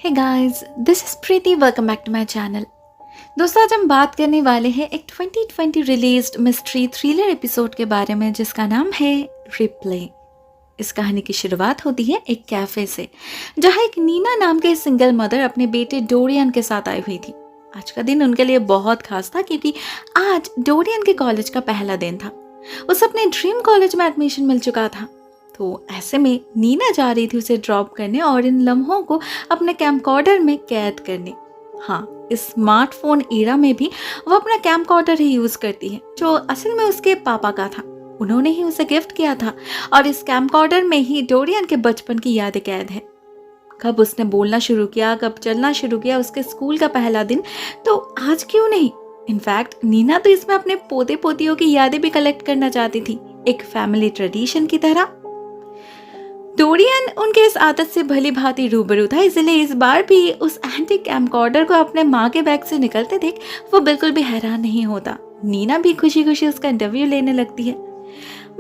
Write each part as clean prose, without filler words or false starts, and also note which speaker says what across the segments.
Speaker 1: Hey guys, this is Preeti. Welcome back to my channel. दोस्तों, आज हम बात करने वाले हैं एक 2020 रिलीज्ड मिस्ट्री थ्रिलर एपिसोड के बारे में जिसका नाम है रिप्ले। इस कहानी की शुरुआत होती है एक कैफे से, जहां एक नीना नाम के सिंगल मदर अपने बेटे डोरियन के साथ आई हुई थी। आज का दिन उनके लिए बहुत खास था क्योंकि आज डोरियन के कॉलेज का पहला दिन था। उसे अपने ड्रीम कॉलेज में एडमिशन मिल चुका था। तो ऐसे में नीना जा रही थी उसे ड्रॉप करने और इन लम्हों को अपने कैमकॉर्डर में कैद करने। हाँ, इस स्मार्टफोन एरा में भी वो अपना कैमकॉर्डर ही यूज करती है, जो असल में उसके पापा का था। उन्होंने ही उसे गिफ्ट किया था और इस कैमकॉर्डर में ही डोरियन के बचपन की यादें कैद है। कब उसने बोलना शुरू किया, कब चलना शुरू किया, उसके स्कूल का पहला दिन, तो आज क्यों नहीं। इनफैक्ट नीना तो इसमें अपने पोते पोतियों की यादें भी कलेक्ट करना चाहती थी, एक फैमिली ट्रेडिशन की तरह। डोरियन उनके इस आदत से भली भांति रूबरू था, इसलिए इस बार भी उस एंटीक कैमकॉर्डर को अपने माँ के बैग से निकलते देख वो बिल्कुल भी हैरान नहीं होता। नीना भी खुशी खुशी उसका इंटरव्यू लेने लगती है।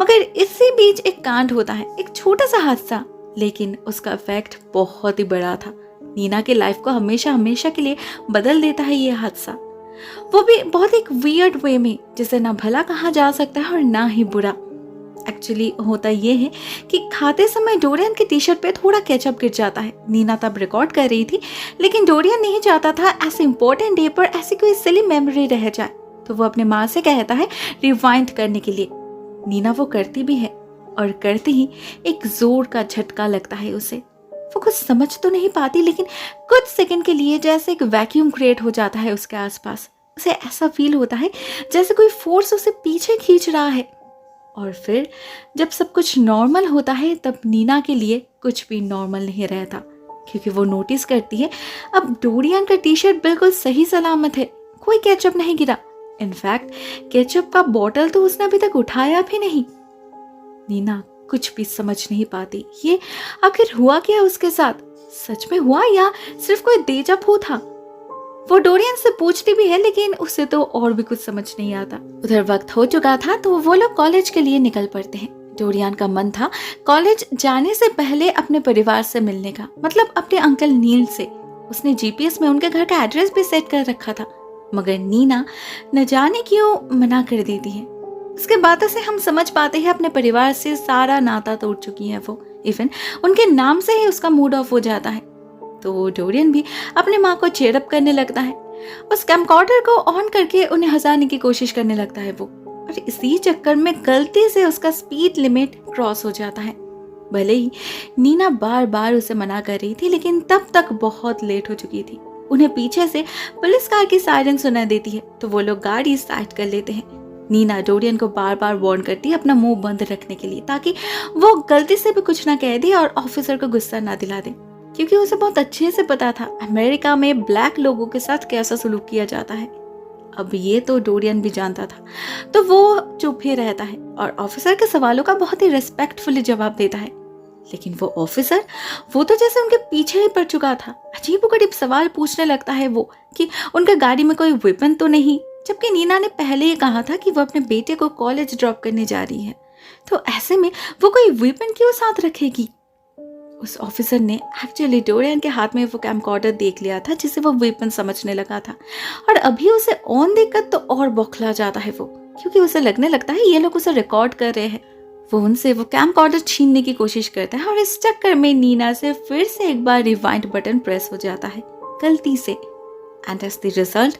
Speaker 1: मगर इसी बीच एक कांड होता है, एक छोटा सा हादसा, लेकिन उसका इफेक्ट बहुत ही बड़ा था। नीना के लाइफ को हमेशा हमेशा के लिए बदल देता है ये हादसा, वो भी बहुत एक वियर्ड वे में, जिसे ना भला कहा जा सकता है और ना ही बुरा। एक्चुअली होता ये है कि खाते समय डोरियन की टी शर्ट पे थोड़ा केचप गिर जाता है। नीना तब रिकॉर्ड कर रही थी, लेकिन डोरियन नहीं चाहता था ऐसे इंपॉर्टेंट डे पर ऐसी कोई सिली मेमोरी रह जाए, तो वो अपने माँ से कहता है रिवाइंड करने के लिए। नीना वो करती भी है और करते ही एक जोर का झटका लगता है उसे। वो कुछ समझ तो नहीं पाती, लेकिन कुछ सेकंड के लिए जैसे एक वैक्यूम क्रिएट हो जाता है उसके आसपास। उसे ऐसा फील होता है जैसे कोई फोर्स उसे पीछे खींच रहा है। और फिर जब सब कुछ नॉर्मल होता है, तब नीना के लिए कुछ भी नॉर्मल नहीं रहता, क्योंकि वो नोटिस करती है अब डोरियन का टी शर्ट बिल्कुल सही सलामत है, कोई केचप नहीं गिरा। इनफैक्ट केचप का बॉटल तो उसने अभी तक उठाया भी नहीं। नीना कुछ भी समझ नहीं पाती, ये आखिर हुआ क्या उसके साथ, सच में हुआ या सिर्फ कोई डेजावू था। वो डोरियन से पूछती भी है, लेकिन उसे तो और भी कुछ समझ नहीं आता। उधर वक्त हो चुका था, तो वो लोग कॉलेज के लिए निकल पड़ते हैं। डोरियन का मन था कॉलेज जाने से पहले अपने परिवार से मिलने का, मतलब अपने अंकल नील से। उसने जीपीएस में उनके घर का एड्रेस भी सेट कर रखा था, मगर नीना न जाने क्यों मना कर देती है। उसके बातों से हम समझ पाते हैं अपने परिवार से सारा नाता तोड़ चुकी है वो। इवन उनके नाम से ही उसका मूड ऑफ हो जाता है। तो डोरियन भी अपने माँ को चेयरअप करने लगता है। उस कैमकॉर्डर को ऑन करके उन्हें हंसाने की कोशिश करने लगता है वो, और इसी चक्कर में गलती से उसका स्पीड लिमिट क्रॉस हो जाता है। भले ही नीना बार बार उसे मना कर रही थी, लेकिन तब तक बहुत लेट हो चुकी थी। उन्हें पीछे से पुलिस कार की सायरन सुनाई देती है, तो वो लोग गाड़ी स्टार्ट कर लेते हैं। नीना डोरियन को बार बार वार्न करती है अपना मुंह बंद रखने के लिए, ताकि वो गलती से भी कुछ ना कह दे और ऑफिसर को गुस्सा ना दिला दे, क्योंकि उसे बहुत अच्छे से पता था अमेरिका में ब्लैक लोगों के साथ कैसा सलूक किया जाता है। अब ये तो डोरियन भी जानता था, तो वो चुप ही रहता है और ऑफिसर के सवालों का बहुत ही रिस्पेक्टफुली जवाब देता है। लेकिन वो ऑफिसर, वो तो जैसे उनके पीछे ही पड़ चुका था। अजीबोगरीब सवाल पूछने लगता है वो कि उनके गाड़ी में कोई वेपन तो नहीं, जबकि नीना ने पहले ही कहा था कि वो अपने बेटे को कॉलेज ड्रॉप करने जा रही है। तो ऐसे में वो कोई वेपन क्यों साथ रखेगी। उस ऑफिसर ने एक्चुअली डोरियन के हाथ में वो कैमकॉर्डर देख लिया था, जिसे वो वेपन समझने लगा था, और अभी उसे ऑन देखकर तो और बौखला जाता है वो, क्योंकि उसे लगने लगता है ये लोग उसे रिकॉर्ड कर रहे हैं। वो उनसे वो कैमकॉर्डर छीनने की कोशिश करता है, और इस चक्कर में नीना से फिर से एक बार रिवाइंड बटन प्रेस हो जाता है गलती से। एंड एज द रिजल्ट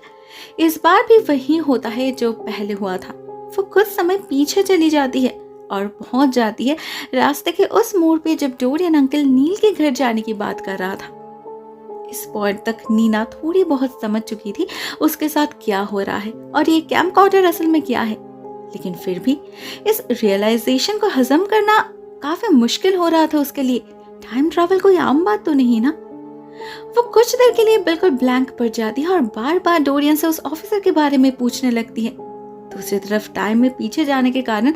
Speaker 1: इस बार भी वही होता है जो पहले हुआ था। वो कुछ समय पीछे चली जाती है और पहुंच जाती है रास्ते के उस मोड़ पे जब डोरियन अंकल नील के घर जाने की बात कर रहा था। इस पॉइंट तक नीना थोड़ी बहुत समझ चुकी थी उसके साथ क्या हो रहा है और ये कैमकॉर्डर असल में क्या है, लेकिन फिर भी इस रियलाइजेशन को हजम करना काफी मुश्किल हो रहा था उसके लिए। टाइम ट्रैवल कोई आम बात तो नहीं ना। वो कुछ देर के लिए बिल्कुल ब्लैंक पड़ जाती है और बार बार डोरियन से उस ऑफिसर के बारे में पूछने लगती है। दूसरी तरफ टाइम में पीछे जाने के कारण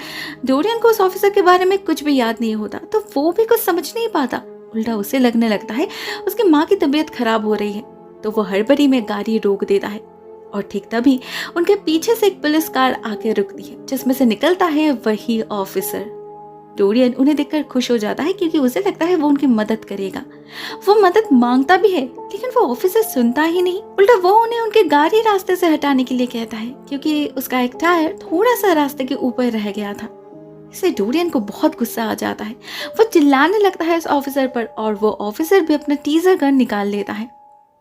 Speaker 1: डोरियन को उस ऑफिसर के बारे में कुछ भी याद नहीं होता, तो वो भी कुछ समझ नहीं पाता। उल्टा उसे लगने लगता है उसकी माँ की तबीयत खराब हो रही है, तो वो हड़बड़ी में गाड़ी रोक देता है। और ठीक तभी उनके पीछे से एक पुलिस कार आके रुकती है, जिसमें से निकलता है वही ऑफिसर। डोरियन उन्हें देखकर खुश हो जाता है क्योंकि उसे लगता है वो उनकी मदद करेगा। वो मदद मांगता भी है लेकिन वो ऑफिसर सुनता ही नहीं, उल्टा वो उन्हें उनकी गाड़ी रास्ते से हटाने के लिए कहता है क्योंकि उसका एक टायर थोड़ा सा रास्ते के ऊपर रह गया था। इससे डोरियन को बहुत गुस्सा आ जाता है। वो चिल्लाने लगता है इस ऑफिसर पर और वो ऑफिसर भी अपना टीजर गन निकाल लेता है।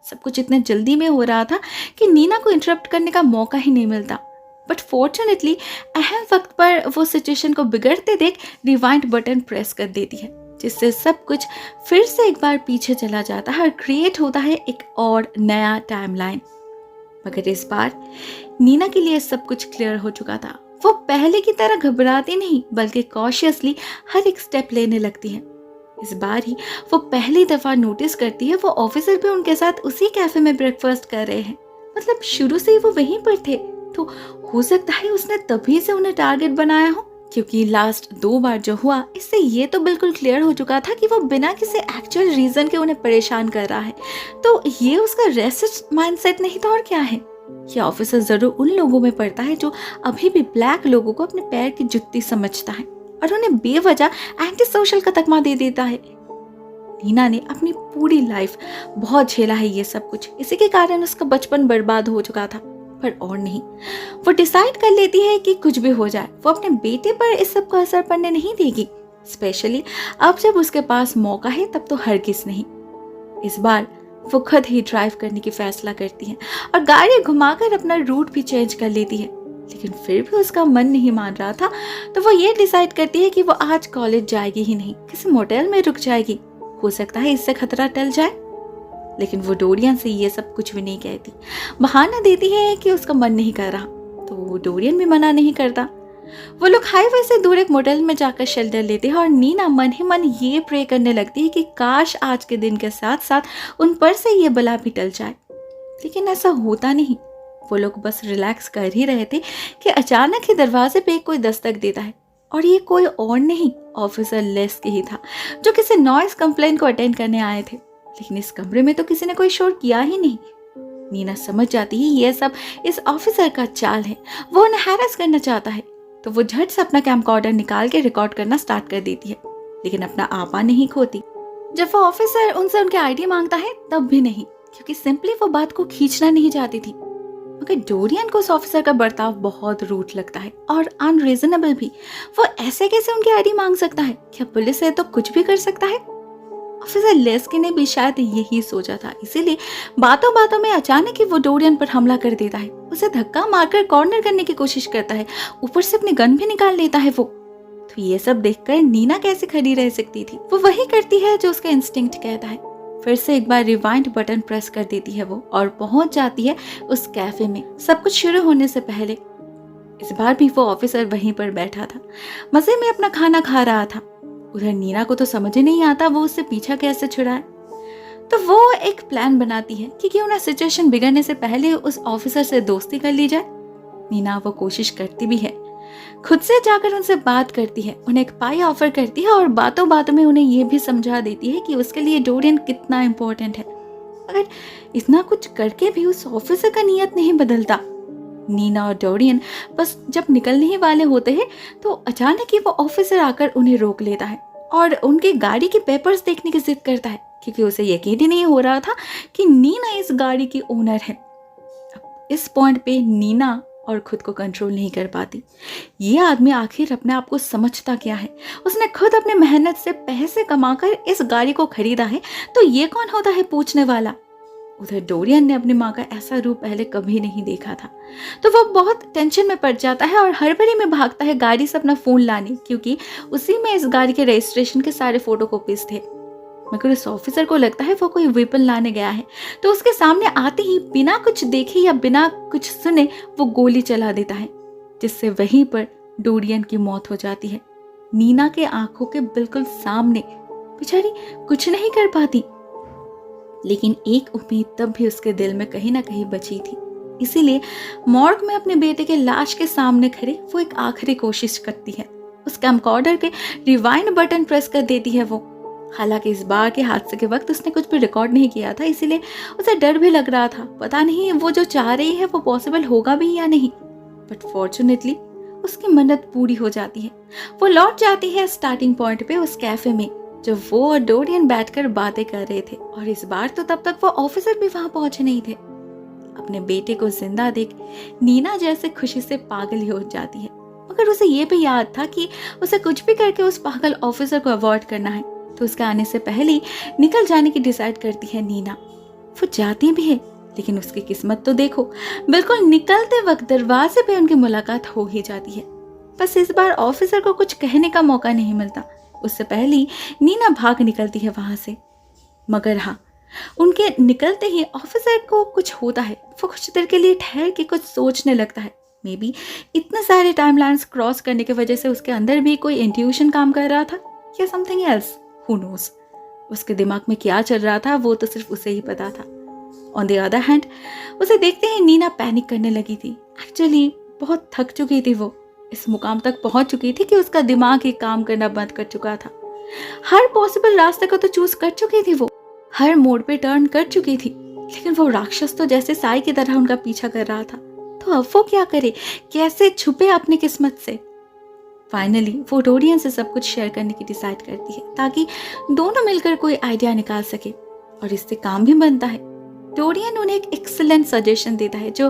Speaker 1: सब कुछ इतने जल्दी में हो रहा था कि नीना को इंटरप्ट करने का मौका ही नहीं मिलता। बट फॉर्चुनेटली अहम वक्त पर वो सिचुएशन को बिगड़ते देख रिवाइंड बटन प्रेस कर देती है, जिससे सब कुछ फिर से एक बार पीछे चला जाता है और क्रिएट होता है एक और नया टाइमलाइन। मगर इस बार नीना के लिए सब कुछ क्लियर हो चुका था। वो पहले की तरह घबराती नहीं बल्कि कॉशियसली हर एक स्टेप लेने लगती है। इस बार ही वो पहली दफा नोटिस करती है वो ऑफिसर भी उनके साथ उसी कैफे में ब्रेकफास्ट कर रहे हैं। मतलब शुरू से ही वो वहीं पर थे, तो हो सकता है उसने तभी से उन्हें टारगेट बनाया हो, क्योंकि लास्ट 2 बार जो हुआ इससे ये तो बिल्कुल क्लियर हो चुका था कि वो बिना किसी एक्चुअल रीजन के उन्हें परेशान कर रहा है। तो ये उसका रेसिस्ट माइंडसेट नहीं तो और क्या है। ये ऑफिसर जरूर उन लोगों में पड़ता है जो अभी भी ब्लैक लोगों को अपने पैर की जुत्ती समझता है और उन्हें बेवजह एंटी सोशल का तकमा दे देता है। नीना ने अपनी पूरी लाइफ बहुत झेला है ये सब कुछ, इसी के कारण उसका बचपन बर्बाद हो चुका था। पर और नहीं, वो डिसाइड कर लेती है कि कुछ भी हो जाए वो अपने बेटे पर इस सब का असर पड़ने नहीं देगी। स्पेशली अब जब उसके पास मौका है तब तो हरगिज नहीं। इस बार वो खुद ही ड्राइव करने की फैसला करती है और गाड़ी घुमाकर अपना रूट भी चेंज कर लेती है। लेकिन फिर भी उसका मन नहीं मान रहा था, तो वो ये डिसाइड करती है कि वो आज कॉलेज जाएगी ही नहीं, किसी मोटेल में रुक जाएगी। हो सकता है इससे खतरा टल जाए। लेकिन वो डोरियन से ये सब कुछ भी नहीं कहती, बहाना देती है कि उसका मन नहीं कर रहा, तो डोरियन भी मना नहीं करता। वो लोग हाईवे से दूर एक मोटेल में जाकर शेल्टर लेते हैं और नीना मन ही मन ये प्रे करने लगती है कि काश आज के दिन के साथ साथ उन पर से ये बला भी टल जाए। लेकिन ऐसा होता नहीं। वो लोग बस रिलैक्स कर ही रहे थे कि अचानक ही दरवाजे पे कोई दस्तक देता है और ये कोई और नहीं, ऑफिसर लेस्की ही था जो किसी नॉइस कंप्लेंट को अटेंड करने आए थे। लेकिन इस कमरे में तो किसी ने कोई शोर किया ही नहीं। नीना समझ जाती है ये सब इस ऑफिसर का चाल है, वो उन्हें हैरेस करना चाहता है। तो वो झट से अपना कैमकॉर्डर निकाल के रिकॉर्ड करना स्टार्ट कर देती है, लेकिन अपना आपा नहीं खोती। जब वो ऑफिसर उनसे उनके आईडी मांगता है तब भी नहीं, क्योंकि सिंपली वो बात को खींचना नहीं चाहती थी। मगर डोरियन को उस ऑफिसर का बर्ताव बहुत रूट लगता है और अनरीजनेबल भी। वो ऐसे कैसे उनकी आईडी मांग सकता है? क्या पुलिस है तो कुछ भी कर सकता है? ऑफिसर लेस्की ने भी शायद यही सोचा था, इसीलिए बातों बातों में अचानक ही वो डोरियन पर हमला कर देता है। उसे धक्का मारकर कॉर्नर करने की कोशिश करता है, ऊपर से अपनी गन भी निकाल लेता है वो। तो ये सब देखकर नीना कैसे खड़ी रह सकती थी? वो वही करती है जो उसका इंस्टिंक्ट कहता है। फिर से एक बार रिवाइंड बटन प्रेस कर देती है वो और पहुंच जाती है उस कैफे में सब कुछ शुरू होने से पहले। इस बार भी वो ऑफिसर वहीं पर बैठा था, मजे में अपना खाना खा रहा था। उधर नीना को तो समझ ही नहीं आता वो उससे पीछा कैसे छुड़ाए। तो वो एक प्लान बनाती है कि क्यों ना सिचुएशन बिगड़ने से पहले उस ऑफिसर से दोस्ती कर ली जाए। नीना वो कोशिश करती भी है, खुद से जाकर उनसे बात करती है, उन्हें एक पाई ऑफर करती है और बातों बातों में उन्हें ये भी समझा देती है कि उसके लिए डोरियन कितना इम्पोर्टेंट है। मगर इतना कुछ करके भी उस ऑफिसर का नीयत नहीं बदलता। नीना और डोरियन बस जब निकलने ही वाले होते हैं तो अचानक ही वो ऑफिसर आकर उन्हें रोक लेता है और उनके गाड़ी के पेपर्स देखने की जिद करता है, क्योंकि उसे यकीन ही नहीं हो रहा था कि नीना इस गाड़ी की ओनर है। अब इस पॉइंट पे नीना और खुद को कंट्रोल नहीं कर पाती। ये आदमी आखिर अपने आप को समझता क्या है? उसने खुद अपने मेहनत से पैसे कमाकर इस गाड़ी को खरीदा है, तो ये कौन होता है पूछने वाला? उधर डोरियन ने अपनी माँ का ऐसा रूप पहले कभी नहीं देखा था, तो वो बहुत टेंशन में पड़ जाता है और हड़बड़ी में भागता है गाड़ी से अपना फोन लाने, क्योंकि उसी में इस गाड़ी के रजिस्ट्रेशन के सारे फोटोकॉपीज थे। मगर उस ऑफिसर को लगता है वो कोई वेपन लाने गया है, तो उसके सामने आते ही बिना कुछ देखे या बिना कुछ सुने वो गोली चला देता है, जिससे वहीं पर डोरियन की मौत हो जाती है, नीना के आंखों के बिल्कुल सामने। बेचारी कुछ नहीं कर पाती, लेकिन एक उम्मीद तब भी उसके दिल में कहीं ना कहीं बची थी। इसीलिए मॉर्ग में अपने बेटे के लाश के सामने खड़े वो एक आखिरी कोशिश करती है। उस कैमकॉर्डर के रिवाइंड बटन प्रेस कर देती है वो। हालांकि इस बार के हादसे के वक्त उसने कुछ भी रिकॉर्ड नहीं किया था, इसीलिए उसे डर भी लग रहा था, पता नहीं वो जो चाह रही है वो पॉसिबल होगा भी या नहीं। बट फॉर्चुनेटली उसकी मन्नत पूरी हो जाती है। वो लौट जाती है स्टार्टिंग पॉइंट पे उस कैफे में जब वो और डोरियन बैठकर बातें कर रहे थे, और इस बार तो तब तक वो ऑफिसर भी वहां पहुंचे नहीं थे। अपने बेटे को जिंदा देख नीना जैसे खुशी से पागल ही हो जाती है, मगर उसे ये भी याद था कि उसे कुछ भी करके उस पागल ऑफिसर को अवॉइड करना है, तो उसके आने से पहले ही निकल जाने की डिसाइड करती है नीना। वो जाती भी है, लेकिन उसकी किस्मत तो देखो, बिल्कुल निकलते वक्त दरवाजे पे उनकी मुलाकात हो ही जाती है। बस इस बार ऑफिसर को कुछ कहने का मौका नहीं मिलता, उससे पहले ही नीना भाग निकलती है वहां से। मगर हाँ, उनके निकलते ही ऑफिसर को कुछ होता है। वो कुछ देर के लिए ठहर के कुछ सोचने लगता है। मे बी इतने सारे टाइमलाइंस क्रॉस करने की वजह से उसके अंदर भी कोई इंट्यूशन काम कर रहा था या समथिंग एल्स, हु नोस। उसके दिमाग में क्या चल रहा था वो तो सिर्फ उसे ही पता था। ऑन द अदर हैंड, उसे देखते ही नीना पैनिक करने लगी थी। एक्चुअली बहुत थक चुकी थी वो, इस मुकाम तक पहुंच चुकी थी कि उसका दिमाग ही काम करना बंद कर चुका था। हर पॉसिबल रास्ते को तो चूज कर चुकी थी वो, हर मोड़ पे टर्न कर चुकी थी, लेकिन वो राक्षस तो जैसे साई की तरह उनका पीछा कर रहा था। तो अब वो क्या करे, कैसे छुपे अपनी किस्मत से। फाइनली वो डोरियन से सब कुछ शेयर करने की डिसाइड करती है, ताकि दोनों मिलकर कोई आइडिया निकाल सके और इससे काम भी बनता है। डोरियन उन्हें एक एक्सीलेंट सजेशन देता है जो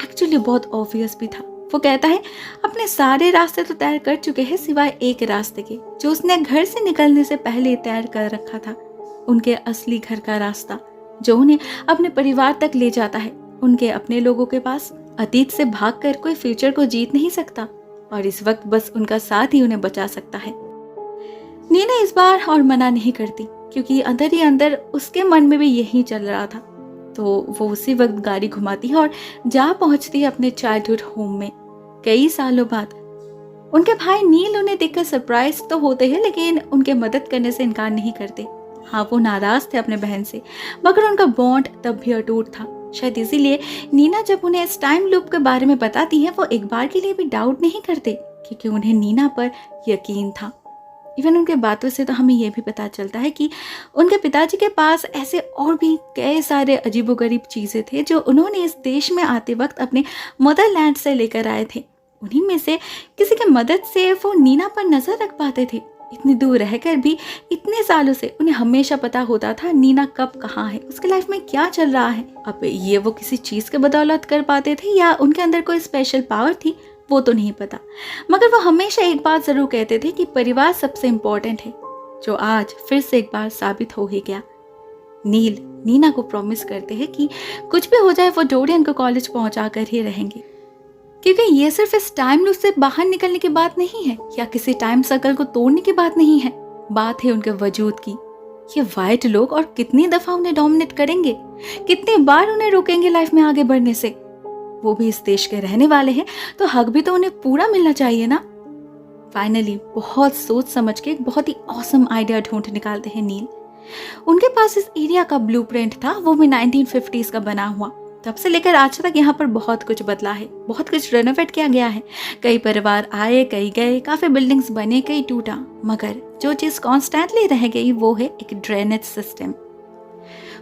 Speaker 1: एक्चुअली बहुत ऑब्वियस भी था। वो कहता है अपने सारे रास्ते तो तैयार कर चुके हैं सिवाय एक रास्ते के, जो उसने घर से निकलने से पहले तैयार कर रखा था। उनके असली घर का रास्ता जो उन्हें अपने परिवार तक ले जाता है, उनके अपने लोगों के पास। अतीत से भागकर कोई फ्यूचर को जीत नहीं सकता, और इस वक्त बस उनका साथ ही उन्हें बचा सकता है। नीना इस बार और मना नहीं करती, क्योंकि अंदर ही अंदर उसके मन में भी यही चल रहा था। तो वो उसी वक्त गाड़ी घुमाती है और जा पहुंचती है अपने चाइल्डहुड होम में। कई सालों बाद उनके भाई नील उन्हें देखकर सरप्राइज तो होते हैं, लेकिन उनके मदद करने से इनकार नहीं करते। हाँ, वो नाराज थे अपने बहन से, मगर उनका बॉन्ड तब भी अटूट था। शायद इसीलिए नीना जब उन्हें इस टाइम लूप के बारे में बताती है, वो एक बार के लिए भी डाउट नहीं करते, क्योंकि उन्हें नीना पर यकीन था। इवन उनके बातों से तो हमें यह भी पता चलता है कि उनके पिताजी के पास ऐसे और भी कई सारे अजीबोगरीब चीज़ें थे जो उन्होंने इस देश में आते वक्त अपने मदरलैंड से लेकर आए थे। उन्हीं में से किसी की मदद से वो नीना पर नजर रख पाते थे। इतनी दूर रहकर भी इतने सालों से उन्हें हमेशा पता होता था नीना कब कहाँ है, उसके लाइफ में क्या चल रहा है। अब ये वो किसी चीज़ के बदौलत कर पाते थे या उनके अंदर कोई स्पेशल पावर थी, वो तो नहीं पता। मगर वो हमेशा एक बात जरूर कहते थे कि परिवार सबसे इम्पोर्टेंट है, जो आज फिर से एक बार साबित हो ही गया। नील नीना को प्रॉमिस करते हैं कि कुछ भी हो जाए वो डोरियन को कॉलेज पहुंचा कर ही रहेंगे, क्योंकि ये सिर्फ इस टाइम लूप से बाहर निकलने की बात नहीं है या किसी टाइम सर्कल को तोड़ने की बात नहीं है, बात है उनके वजूद की। ये वाइट लोग और कितनी दफा उन्हें डोमिनेट करेंगे, कितनी बार उन्हें रोकेंगे लाइफ में आगे बढ़ने से। वो भी इस देश के रहने वाले हैं, तो हक भी तो उन्हें पूरा मिलना चाहिए ना। फाइनली बहुत सोच समझ के एक बहुत ही ऑसम आइडिया ढूंढ निकालते हैं नील। उनके पास इस एरिया का ब्लूप्रिंट था, वो भी 1950s का बना हुआ। तब से लेकर आज तक यहाँ पर बहुत कुछ बदला है, बहुत कुछ रेनोवेट किया गया है। कई परिवार आए, कई गए, काफी बिल्डिंग्स बने, कई टूटा, मगर जो चीज कॉन्स्टेंटली रह गई वो है एक ड्रेनेज सिस्टम।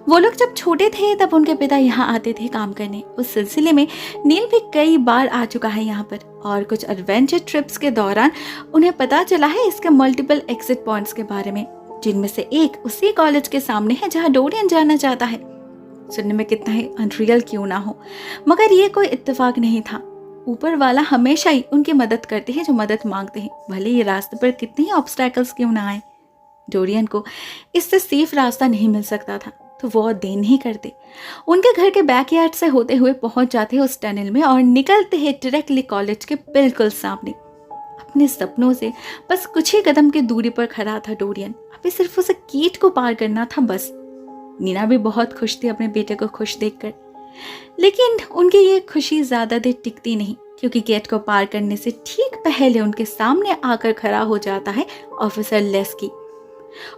Speaker 1: वो लोग जब छोटे थे तब उनके पिता यहाँ आते थे काम करने। उस सिलसिले में नील भी कई बार आ चुका है यहाँ पर, और कुछ एडवेंचर ट्रिप्स के दौरान उन्हें पता चला है इसके मल्टीपल एग्जिट पॉइंट्स के बारे में, जिनमें से एक उसी कॉलेज के सामने है जहाँ डोरियन जाना चाहता है। सुनने में कितना ही अनरियल क्यों ना हो, मगर ये कोई इत्तेफाक नहीं था। ऊपर वाला हमेशा ही उनकी मदद करते हैं जो मदद मांगते हैं, भले ये रास्ते पर कितने ही ऑब्स्टैकल्स क्यों ना आए। डोरियन को इससे सेफ रास्ता नहीं मिल सकता था, तो वो और देर नहीं करते, उनके घर के बैकयार्ड से होते हुए पहुंच जाते हैं उस टनल में और निकलते हैं डायरेक्टली कॉलेज के बिल्कुल सामने। अपने सपनों से बस कुछ ही कदम की दूरी पर खड़ा था डोरियन। अभी सिर्फ उसे गेट को पार करना था बस। नीना भी बहुत खुश थी अपने बेटे को खुश देखकर, लेकिन उनकी ये खुशी ज्यादा देर टिकती नहीं, क्योंकि गेट को पार करने से ठीक पहले उनके सामने आकर खड़ा हो जाता है ऑफिसर लेस्की।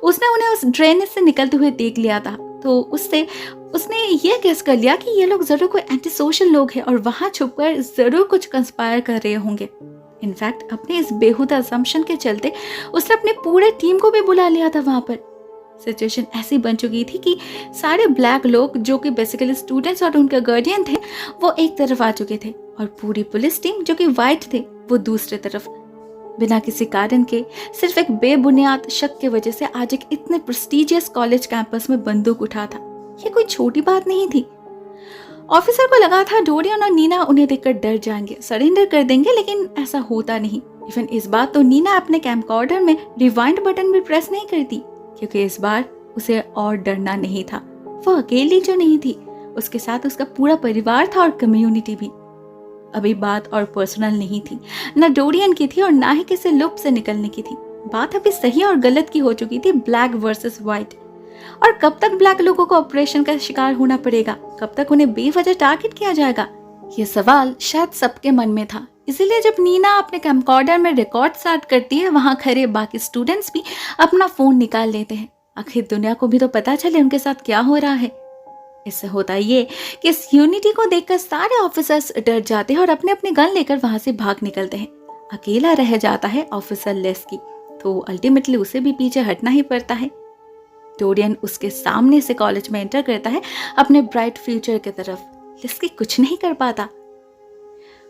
Speaker 1: उसने उन्हें उस ड्रेनेज से निकलते हुए देख लिया था, तो उसने ये गेस कर लिया कि ये लोग जरूर कोई एंटी सोशल लोग हैं और वहां छुपकर जरूर कुछ कंस्पायर कर रहे होंगे। इनफैक्ट अपने इस बेहुदा असम्पशन के चलते उसने अपने पूरे टीम को भी बुला लिया था वहां पर। सिचुएशन ऐसी बन चुकी थी कि सारे ब्लैक लोग जो कि बेसिकली स्टूडेंट्स और उनके गार्डियन थे, वो एक तरफ आ चुके थे और पूरी पुलिस टीम जो कि वाइट थे वो दूसरी तरफ। बिना किसी कारण के, सिर्फ एक बेबुनियाद शक की वजह से आज एक इतने प्रेस्टिजियस कॉलेज कैंपस में बंदूक उठा था। ये कोई छोटी बात नहीं थी। ऑफिसर को लगा था डोरियन और नीना उन्हें देखकर डर जाएंगे, सरेंडर कर देंगे, लेकिन ऐसा होता नहीं। इवन इस बार तो नीना अपने कैमकॉर्डर में रिवाइंड बटन भी प्रेस नहीं करती, क्योंकि इस बार उसे और डरना नहीं था। वो अकेली जो नहीं थी, उसके साथ उसका पूरा परिवार था और कम्युनिटी भी। अभी बात और पर्सनल नहीं थी, न डोरियन की थी और ना ही किसी लूप से निकलने की थी। बात अभी सही और गलत की हो चुकी थी, ब्लैक वर्सेस व्हाइट। और कब तक ब्लैक लोगों को ऑपरेशन का शिकार होना पड़ेगा? कब तक उन्हें बेवजह टारगेट किया जाएगा? ये सवाल शायद सबके मन में था। इसीलिए जब नीना अपने कैमकॉर्डर में रिकॉर्ड स्टार्ट करती है, वहां खड़े बाकी स्टूडेंट्स भी अपना फोन निकाल लेते हैं। आखिर दुनिया को भी तो पता चले उनके साथ क्या हो रहा है। इससे होता ये कि इस यूनिटी को देखकर सारे ऑफिसर्स डर जाते हैं और अपने अपने गन लेकर वहां से भाग निकलते हैं। अकेला रह जाता है ऑफिसर लेस्की, तो अल्टीमेटली उसे भी पीछे हटना ही पड़ता है। डोरियन उसके सामने से कॉलेज में एंटर करता है अपने ब्राइट फ्यूचर की तरफ। लेस्की कुछ नहीं कर पाता।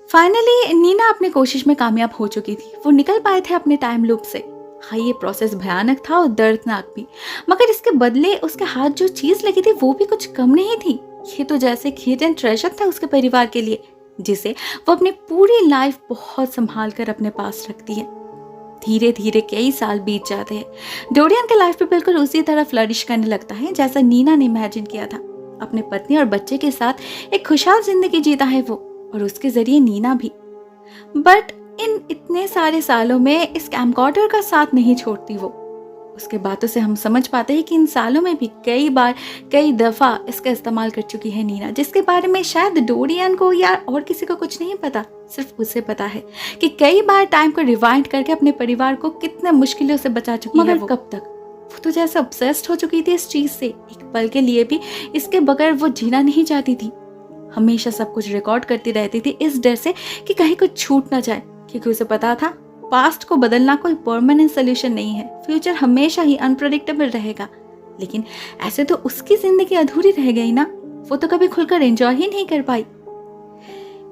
Speaker 1: फाइनली नीना अपनी कोशिश में कामयाब हो चुकी थी। वो निकल पाए थे अपने टाइम लूप से। हाँ, ये प्रोसेस भयानक था और दर्दनाक भी, मगर इसके बदले उसके हाथ जो चीज लगी थी वो भी कुछ कम नहीं थी। ये तो जैसे हिडन ट्रेजर था उसके परिवार के लिए, जिसे वो अपनी पूरी लाइफ बहुत संभाल कर अपने पास रखती है। धीरे धीरे कई साल बीत जाते हैं। डोरियन के लाइफ पे बिल्कुल उसी तरह फ्लरिश करने लगता है जैसा नीना ने इमेजिन किया था। अपने पत्नी और बच्चे के साथ एक खुशहाल जिंदगी जीता है वो, और उसके जरिए नीना भी। बट इन इतने सारे सालों में इस कैमकॉर्डर का साथ नहीं छोड़ती वो। उसके बातों से हम समझ पाते हैं कि इन सालों में भी कई बार कई दफा इसका इस्तेमाल कर चुकी है नीना, जिसके बारे में शायद डोरियन को या और किसी को कुछ नहीं पता। सिर्फ उसे पता है कि कई बार टाइम को रिवाइंड करके अपने परिवार को कितने मुश्किलों से बचा चुकी है वो। कब तक? वो तो जैसे ऑब्सेस्ड हो चुकी थी इस चीज से, एक पल के लिए भी इसके बगैर वो जीना नहीं चाहती थी। हमेशा सब कुछ रिकॉर्ड करती रहती थी इस डर से कि कहीं कुछ छूट ना जाए, क्योंकि उसे पता था पास्ट को बदलना कोई परमानेंट सोल्यूशन नहीं है। फ्यूचर हमेशा ही अनप्रेडिक्टेबल रहेगा। लेकिन ऐसे तो उसकी जिंदगी अधूरी रह गई ना, वो तो कभी खुलकर एंजॉय ही नहीं कर पाई।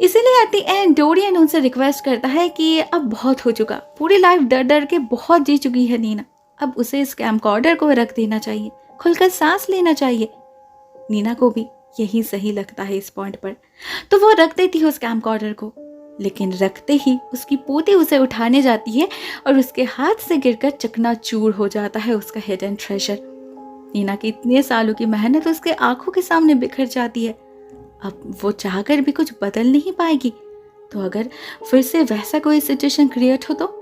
Speaker 1: इसीलिए एट द एंड डोरियन उनसे रिक्वेस्ट करता है कि अब बहुत हो चुका, पूरी लाइफ डर डर के बहुत जी चुकी है नीना, अब उसे इस कैमकॉर्डर को रख देना चाहिए, खुलकर सांस लेना चाहिए। नीना को भी यही सही लगता है इस पॉइंट पर, तो वो रख देती है उस कैमकॉर्डर को। लेकिन रखते ही उसकी पोती उसे उठाने जाती है और उसके हाथ से गिरकर चकनाचूर हो जाता है उसका हिडन ट्रेजर। नीना की इतने सालों की मेहनत उसके आंखों के सामने बिखर जाती है। अब वो चाहकर भी कुछ बदल नहीं पाएगी। तो अगर फिर से वैसा कोई सिचुएशन क्रिएट हो तो?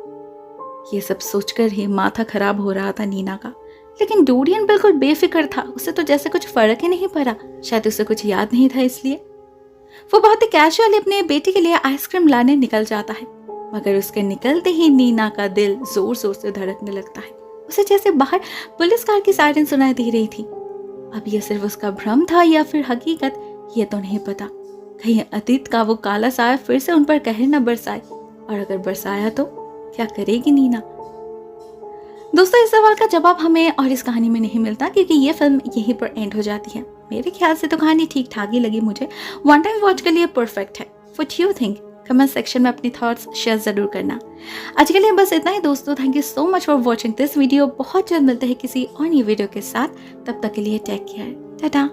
Speaker 1: ये सब सोचकर ही माथा खराब हो रहा था नीना का। लेकिन डोरियन बिल्कुल बेफिक्र था, उसे तो जैसे कुछ फर्क ही नहीं पड़ा। शायद उसे कुछ याद नहीं था, इसलिए वो बहुत ही कैजुअली अपने बेटे के लिए आइसक्रीम लाने निकल जाता है। मगर उसके निकलते ही नीना का दिल जोर जोर से धड़कने लगता है। उसे जैसे बाहर पुलिस कार की सायरन सुनाई दे रही थी। अब यह सिर्फ उसका भ्रम था या फिर हकीकत, ये तो नहीं पता। कहीं अतीत का वो काला साया फिर से उन पर कहर न बरसाए, और अगर बरसाया तो क्या करेगी नीना? दोस्तों, इस सवाल का जवाब हमें और इस कहानी में नहीं मिलता, क्योंकि ये फिल्म यहीं पर एंड हो जाती है। मेरे ख्याल से तो कहानी ठीक ठाक ही लगी मुझे, वन टाइम वॉच के लिए परफेक्ट है। What you think? Comment section में अपनी थॉट्स शेयर जरूर करना। आज के लिए बस इतना ही दोस्तों। Thank you so much for watching this video. बहुत जल्द मिलते हैं किसी और नई वीडियो के साथ। तब तक के लिए टेक केयर, टाटा।